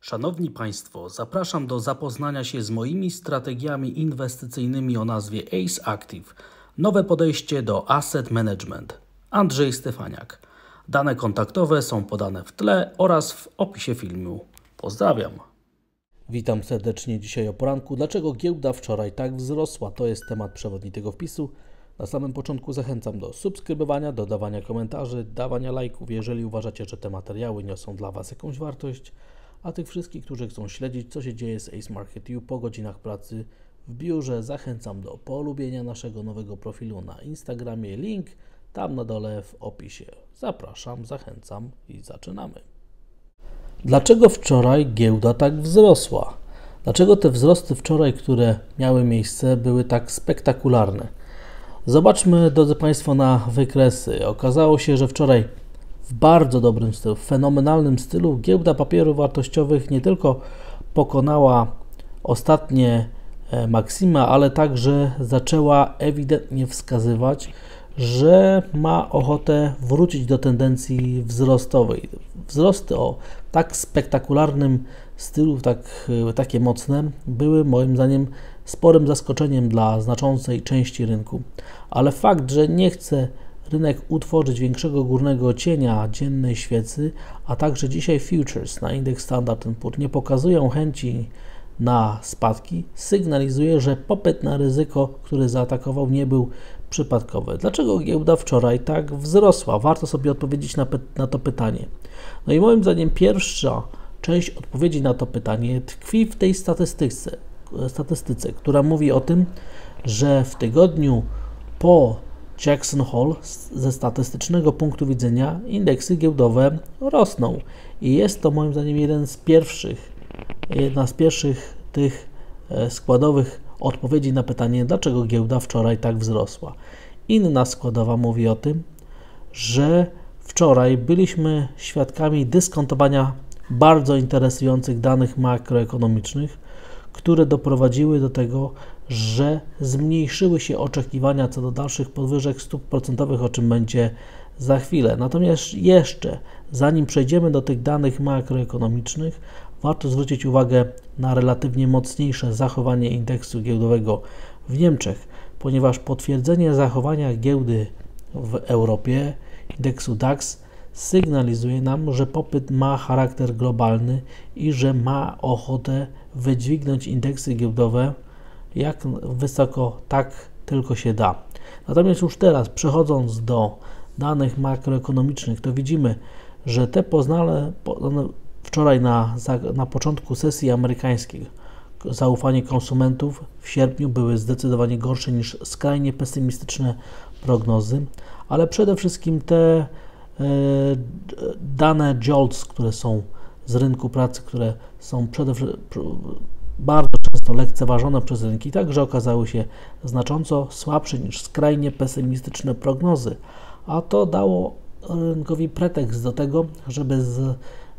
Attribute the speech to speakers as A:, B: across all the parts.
A: Szanowni Państwo, zapraszam do zapoznania się z moimi strategiami inwestycyjnymi o nazwie ACE Active. Nowe podejście do asset management. Andrzej Stefaniak. Dane kontaktowe są podane w tle oraz w opisie filmu. Pozdrawiam. Witam serdecznie dzisiaj o poranku. Dlaczego giełda wczoraj tak wzrosła? To jest temat przewodni tego wpisu. Na samym początku zachęcam do subskrybowania, dodawania komentarzy, dawania lajków, jeżeli uważacie, że te materiały niosą dla Was jakąś wartość. A tych wszystkich, którzy chcą śledzić, co się dzieje z Ace Market U po godzinach pracy w biurze, zachęcam do polubienia naszego nowego profilu na Instagramie. Link tam na dole w opisie. Zapraszam, zachęcam i zaczynamy. Dlaczego wczoraj giełda tak wzrosła? Dlaczego te wzrosty wczoraj, które miały miejsce, były tak spektakularne? Zobaczmy, drodzy Państwo, na wykresy. Okazało się, że wczoraj w bardzo dobrym stylu, w fenomenalnym stylu giełda papierów wartościowych nie tylko pokonała ostatnie maksima, ale także zaczęła ewidentnie wskazywać, że ma ochotę wrócić do tendencji wzrostowej. Wzrosty o tak spektakularnym stylu, takie mocne, były moim zdaniem sporym zaskoczeniem dla znaczącej części rynku. Ale fakt, że nie chce rynek utworzyć większego górnego cienia dziennej świecy, a także dzisiaj futures na indeks Standard & Poor's nie pokazują chęci na spadki, sygnalizuje, że popyt na ryzyko, który zaatakował, nie był przypadkowy. Dlaczego giełda wczoraj tak wzrosła? Warto sobie odpowiedzieć na to pytanie. No i moim zdaniem pierwsza część odpowiedzi na to pytanie tkwi w tej statystyce, która mówi o tym, że w tygodniu po Jackson Hole ze statystycznego punktu widzenia indeksy giełdowe rosną i jest to moim zdaniem jedna z pierwszych tych składowych odpowiedzi na pytanie, dlaczego giełda wczoraj tak wzrosła. Inna składowa mówi o tym, że wczoraj byliśmy świadkami dyskontowania bardzo interesujących danych makroekonomicznych, które doprowadziły do tego, że zmniejszyły się oczekiwania co do dalszych podwyżek stóp procentowych, o czym będzie za chwilę. Natomiast jeszcze, zanim przejdziemy do tych danych makroekonomicznych, warto zwrócić uwagę na relatywnie mocniejsze zachowanie indeksu giełdowego w Niemczech, ponieważ potwierdzenie zachowania giełdy w Europie, indeksu DAX, sygnalizuje nam, że popyt ma charakter globalny i że ma ochotę wydźwignąć indeksy giełdowe jak wysoko tak tylko się da. Natomiast już teraz, przechodząc do danych makroekonomicznych, to widzimy, że te poznane wczoraj na początku sesji amerykańskiej zaufanie konsumentów w sierpniu były zdecydowanie gorsze niż skrajnie pesymistyczne prognozy, ale przede wszystkim te dane JOLTS, które są z rynku pracy, które są bardzo często lekceważone przez rynki, także okazały się znacząco słabsze niż skrajnie pesymistyczne prognozy, a to dało rynkowi pretekst do tego, żeby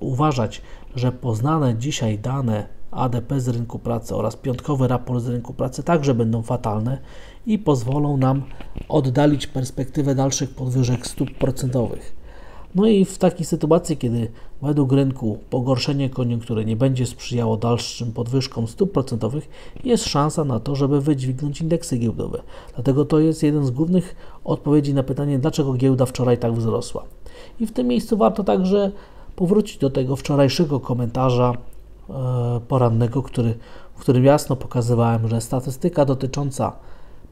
A: uważać, że poznane dzisiaj dane ADP z rynku pracy oraz piątkowy raport z rynku pracy także będą fatalne i pozwolą nam oddalić perspektywę dalszych podwyżek stóp procentowych. No i w takiej sytuacji, kiedy według rynku pogorszenie koniunktury nie będzie sprzyjało dalszym podwyżkom stóp procentowych, jest szansa na to, żeby wydźwignąć indeksy giełdowe. Dlatego to jest jeden z głównych odpowiedzi na pytanie, dlaczego giełda wczoraj tak wzrosła. I w tym miejscu warto także powrócić do tego wczorajszego komentarza porannego, w którym jasno pokazywałem, że statystyka dotycząca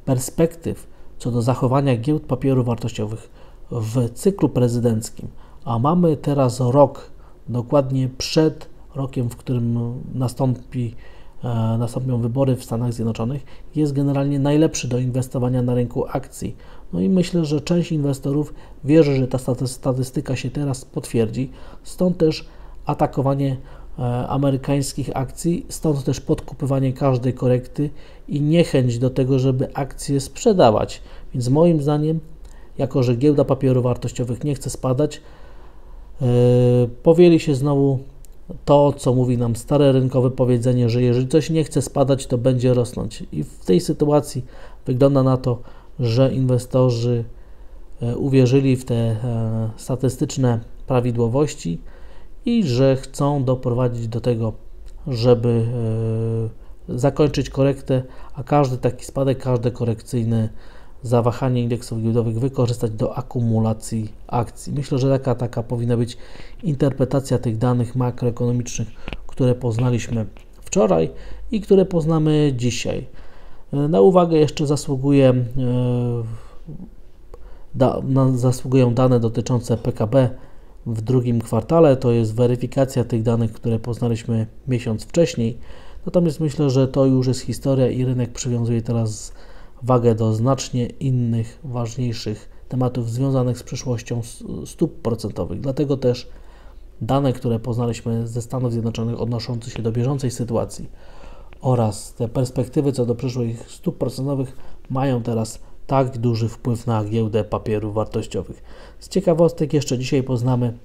A: perspektyw co do zachowania giełd papierów wartościowych w cyklu prezydenckim, a mamy teraz rok dokładnie przed rokiem, w którym nastąpią wybory w Stanach Zjednoczonych, jest generalnie najlepszy do inwestowania na rynku akcji. No i myślę, że część inwestorów wierzy, że ta statystyka się teraz potwierdzi, stąd też atakowanie amerykańskich akcji, stąd też podkupywanie każdej korekty i niechęć do tego, żeby akcje sprzedawać. Więc moim zdaniem, jako że giełda papierów wartościowych nie chce spadać, powieli się znowu to, co mówi nam stare rynkowe powiedzenie, że jeżeli coś nie chce spadać, to będzie rosnąć. I w tej sytuacji wygląda na to, że inwestorzy uwierzyli w te statystyczne prawidłowości i że chcą doprowadzić do tego, żeby zakończyć korektę, a każdy taki spadek, każde korekcyjne zawahanie indeksów giełdowych wykorzystać do akumulacji akcji. Myślę, że taka powinna być interpretacja tych danych makroekonomicznych, które poznaliśmy wczoraj i które poznamy dzisiaj. Na uwagę jeszcze zasługują dane dotyczące PKB w drugim kwartale. To jest weryfikacja tych danych, które poznaliśmy miesiąc wcześniej. Natomiast myślę, że to już jest historia i rynek przywiązuje teraz wagę do znacznie innych, ważniejszych tematów związanych z przyszłością stóp procentowych. Dlatego też dane, które poznaliśmy ze Stanów Zjednoczonych odnoszące się do bieżącej sytuacji oraz te perspektywy co do przyszłych stóp procentowych mają teraz tak duży wpływ na giełdę papierów wartościowych. Z ciekawostek jeszcze dzisiaj poznamy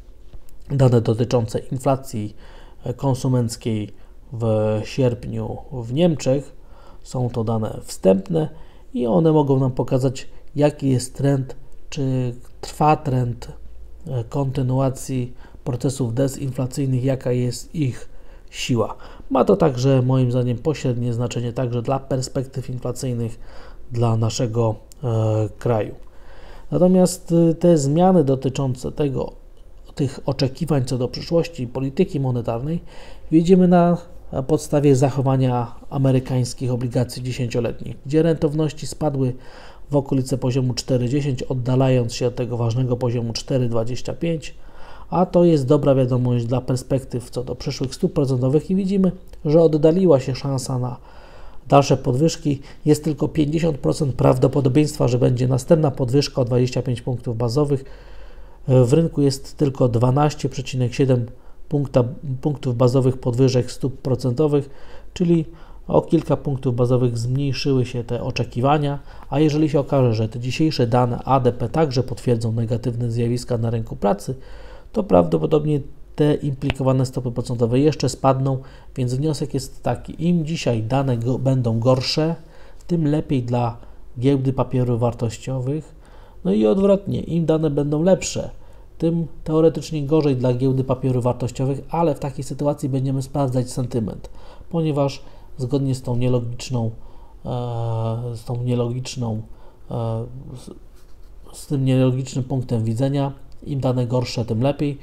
A: dane dotyczące inflacji konsumenckiej w sierpniu w Niemczech. Są to dane wstępne i one mogą nam pokazać, jaki jest trend, czy trwa trend kontynuacji procesów dezinflacyjnych, jaka jest ich siła. Ma to także moim zdaniem pośrednie znaczenie także dla perspektyw inflacyjnych dla naszego kraju. Natomiast te zmiany dotyczące tych oczekiwań co do przyszłości polityki monetarnej widzimy na podstawie zachowania amerykańskich obligacji 10-letnich, gdzie rentowności spadły w okolice poziomu 4,10, oddalając się od tego ważnego poziomu 4,25, a to jest dobra wiadomość dla perspektyw co do przyszłych stóp procentowych i widzimy, że oddaliła się szansa na dalsze podwyżki. Jest tylko 50% prawdopodobieństwa, że będzie następna podwyżka o 25 punktów bazowych. W rynku jest tylko 12,7 punktów bazowych podwyżek stóp procentowych, czyli o kilka punktów bazowych zmniejszyły się te oczekiwania, a jeżeli się okaże, że te dzisiejsze dane ADP także potwierdzą negatywne zjawiska na rynku pracy, to prawdopodobnie te implikowane stopy procentowe jeszcze spadną, więc wniosek jest taki: im dzisiaj dane będą gorsze, tym lepiej dla giełdy papierów wartościowych, no i odwrotnie, im dane będą lepsze, tym teoretycznie gorzej dla giełdy papierów wartościowych, ale w takiej sytuacji będziemy sprawdzać sentyment, ponieważ zgodnie z tym nielogicznym punktem widzenia, im dane gorsze, tym lepiej.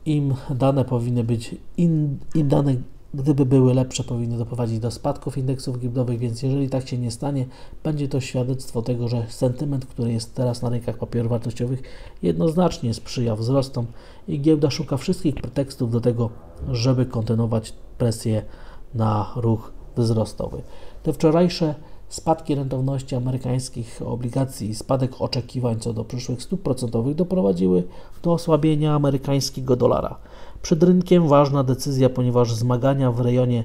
A: Im dane powinny być, im dane, gdyby były lepsze, powinny doprowadzić do spadków indeksów giełdowych, więc jeżeli tak się nie stanie, będzie to świadectwo tego, że sentyment, który jest teraz na rynkach papierów wartościowych, jednoznacznie sprzyja wzrostom i giełda szuka wszystkich pretekstów do tego, żeby kontynuować presję na ruch wzrostowy. Te wczorajsze spadki rentowności amerykańskich obligacji i spadek oczekiwań co do przyszłych stóp procentowych doprowadziły do osłabienia amerykańskiego dolara. Przed rynkiem ważna decyzja, ponieważ zmagania w rejonie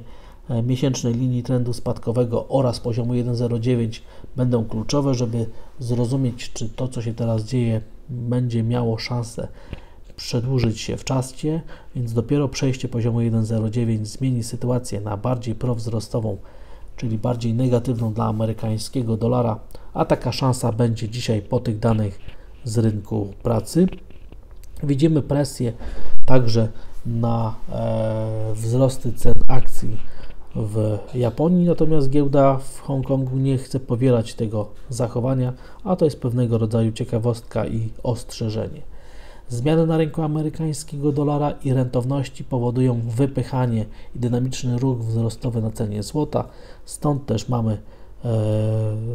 A: miesięcznej linii trendu spadkowego oraz poziomu 1,09 będą kluczowe, żeby zrozumieć, czy to, co się teraz dzieje, będzie miało szansę przedłużyć się w czasie, więc dopiero przejście poziomu 1,09 zmieni sytuację na bardziej prowzrostową, czyli bardziej negatywną dla amerykańskiego dolara, a taka szansa będzie dzisiaj po tych danych z rynku pracy. Widzimy presję także na wzrosty cen akcji w Japonii, natomiast giełda w Hongkongu nie chce powielać tego zachowania, a to jest pewnego rodzaju ciekawostka i ostrzeżenie. Zmiany na rynku amerykańskiego dolara i rentowności powodują wypychanie i dynamiczny ruch wzrostowy na cenie złota, stąd też mamy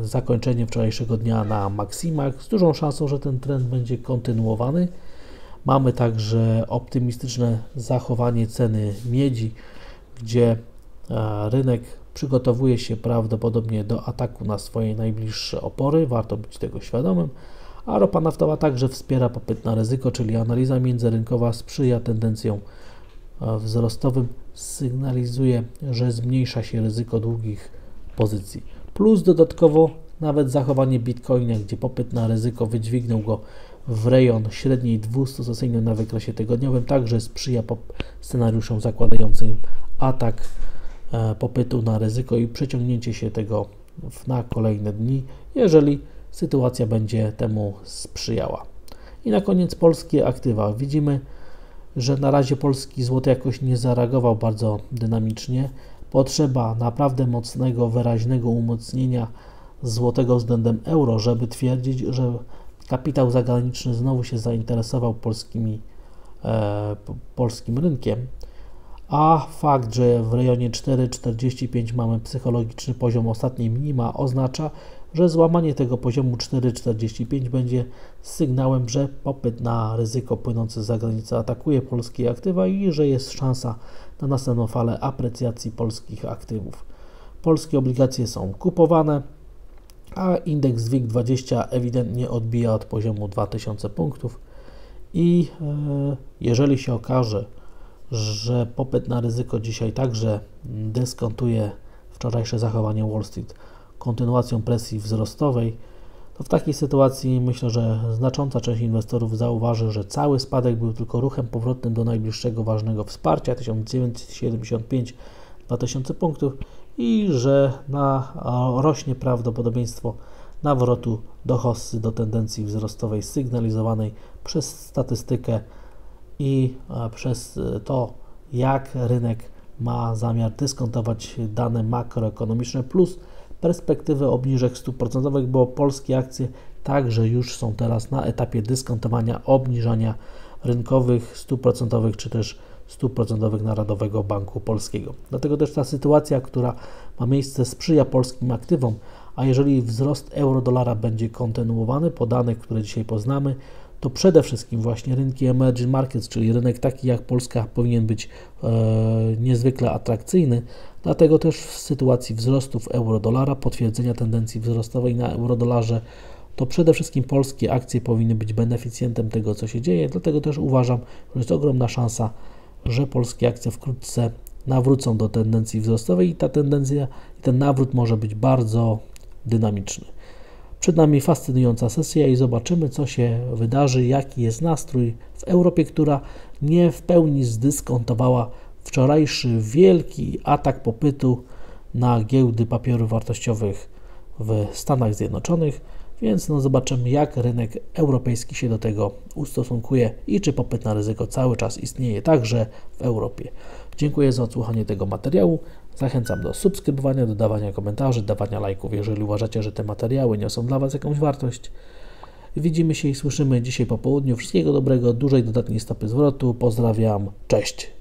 A: zakończenie wczorajszego dnia na maksimach z dużą szansą, że ten trend będzie kontynuowany. Mamy także optymistyczne zachowanie ceny miedzi, gdzie rynek przygotowuje się prawdopodobnie do ataku na swoje najbliższe opory, warto być tego świadomym, a ropa naftowa także wspiera popyt na ryzyko, czyli analiza międzyrynkowa sprzyja tendencjom wzrostowym, sygnalizuje, że zmniejsza się ryzyko długich pozycji. Plus dodatkowo nawet zachowanie Bitcoina, gdzie popyt na ryzyko wydźwignął go w rejon średniej 200-stosunkowej na wykresie tygodniowym, także sprzyja scenariuszom zakładającym atak popytu na ryzyko i przeciągnięcie się tego na kolejne dni, jeżeli sytuacja będzie temu sprzyjała. I na koniec polskie aktywa. Widzimy że na razie polski złoty jakoś nie zareagował bardzo dynamicznie. Potrzeba naprawdę mocnego, wyraźnego umocnienia złotego względem euro, żeby twierdzić, że kapitał zagraniczny znowu się zainteresował polskim rynkiem. A fakt, że w rejonie 4,45 mamy psychologiczny poziom ostatniej minima, oznacza, że złamanie tego poziomu 4,45 będzie sygnałem, że popyt na ryzyko płynące z zagranicy atakuje polskie aktywa i że jest szansa na następną falę aprecjacji polskich aktywów. Polskie obligacje są kupowane, a indeks WIG20 ewidentnie odbija od poziomu 2000 punktów i jeżeli się okaże, że popyt na ryzyko dzisiaj także dyskontuje wczorajsze zachowanie Wall Street kontynuacją presji wzrostowej, to w takiej sytuacji myślę, że znacząca część inwestorów zauważy, że cały spadek był tylko ruchem powrotnym do najbliższego ważnego wsparcia 1975-2000 punktów i że rośnie prawdopodobieństwo nawrotu do hossy, do tendencji wzrostowej sygnalizowanej przez statystykę i przez to, jak rynek ma zamiar dyskontować dane makroekonomiczne plus perspektywy obniżek stóp procentowych, bo polskie akcje także już są teraz na etapie dyskontowania, obniżania rynkowych stóp procentowych czy też stóp procentowych Narodowego Banku Polskiego. Dlatego też ta sytuacja, która ma miejsce, sprzyja polskim aktywom, a jeżeli wzrost euro-dolara będzie kontynuowany po danych, które dzisiaj poznamy, to przede wszystkim właśnie rynki emerging markets, czyli rynek taki jak Polska powinien być niezwykle atrakcyjny, dlatego też w sytuacji wzrostów euro-dolara, potwierdzenia tendencji wzrostowej na euro-dolarze, to przede wszystkim polskie akcje powinny być beneficjentem tego, co się dzieje, dlatego też uważam, że jest ogromna szansa, że polskie akcje wkrótce nawrócą do tendencji wzrostowej i ta tendencja, ten nawrót może być bardzo dynamiczny. Przed nami fascynująca sesja i zobaczymy, co się wydarzy, jaki jest nastrój w Europie, która nie w pełni zdyskontowała wczorajszy wielki atak popytu na giełdy papierów wartościowych w Stanach Zjednoczonych, więc zobaczymy, jak rynek europejski się do tego ustosunkuje i czy popyt na ryzyko cały czas istnieje także w Europie. Dziękuję za odsłuchanie tego materiału. Zachęcam do subskrybowania, dodawania komentarzy, dawania lajków, jeżeli uważacie, że te materiały niosą dla Was jakąś wartość. Widzimy się i słyszymy dzisiaj po południu. Wszystkiego dobrego, dużej dodatniej stopy zwrotu. Pozdrawiam, cześć!